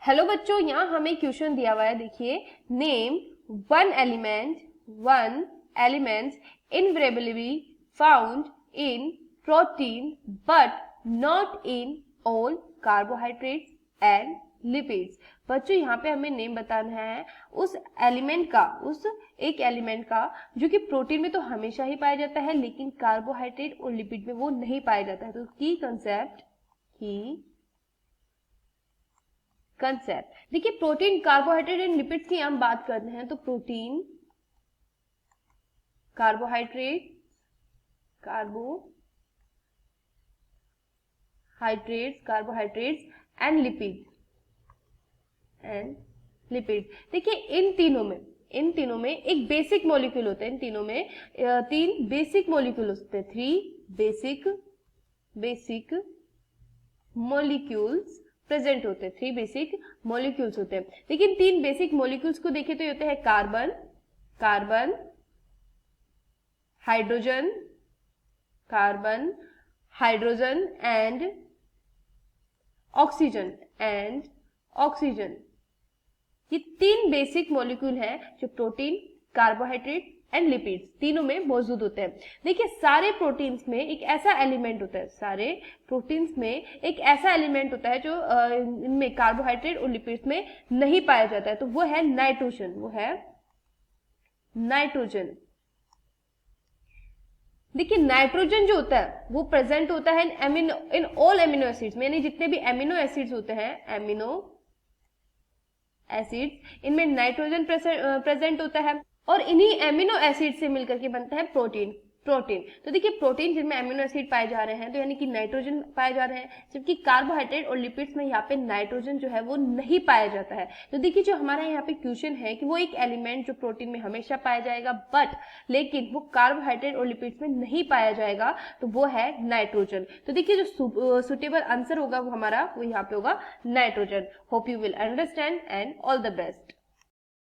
Hello बच्चों, यहाँ हमें क्वेश्चन दिया हुआ है। देखिए, name one elements invariably found in protein but not in all carbohydrates and lipids. बच्चों, यहाँ पे हमें नेम बताना है उस एक एलिमेंट का जो कि प्रोटीन में तो हमेशा ही पाया जाता है लेकिन कार्बोहाइड्रेट और लिपिड में वो नहीं पाया जाता है। तो की कंसेप्ट देखिए, प्रोटीन, कार्बोहाइड्रेट एंड लिपिड्स की हम बात करते हैं तो प्रोटीन, कार्बोहाइड्रेट्स एंड लिपिड्स। देखिए, इन तीनों में एक बेसिक मॉलिक्यूल होता है। इन तीनों में तीन बेसिक मॉलिक्यूल होते हैं। 3 बेसिक मॉलिक्यूल्स प्रेजेंट होते हैं। 3 बेसिक मॉलिक्यूल्स होते हैं। लेकिन 3 बेसिक मॉलिक्यूल्स को देखें तो ये होते हैं कार्बन, हाइड्रोजन एंड ऑक्सीजन। ये 3 बेसिक मॉलिक्यूल हैं जो प्रोटीन, कार्बोहाइड्रेट एंड लिपिड्स तीनों में मौजूद होते हैं। देखिए, सारे प्रोटीन्स में एक ऐसा एलिमेंट होता है जो इनमें कार्बोहाइड्रेट और लिपिड्स में नहीं पाया जाता है, तो वो है नाइट्रोजन। देखिए, नाइट्रोजन जो होता है वो प्रेजेंट होता है इन ऑल एमिनो एसिड्स में, यानी जितने भी एमिनो एसिड्स होते हैं, इनमें नाइट्रोजन प्रेजेंट होता है और इन्हीं एमिनो एसिड से मिलकर के बनता है प्रोटीन। तो देखिए, प्रोटीन जिनमें एमिनो एसिड पाए जा रहे हैं तो यानी कि नाइट्रोजन पाए जा रहे हैं, जबकि कार्बोहाइड्रेट और लिपिड्स में यहाँ पे नाइट्रोजन जो है वो नहीं पाया जाता है। तो देखिए, जो हमारा यहाँ पे क्वेश्चन है कि वो एक एलिमेंट जो प्रोटीन में हमेशा पाया जाएगा लेकिन वो कार्बोहाइड्रेट और लिपिड्स में नहीं पाया जाएगा, तो वो है नाइट्रोजन। तो देखिए, जो सुटेबल आंसर होगा वो हमारा वो यहाँ पे होगा nitrogen. Hope you will understand and all the best.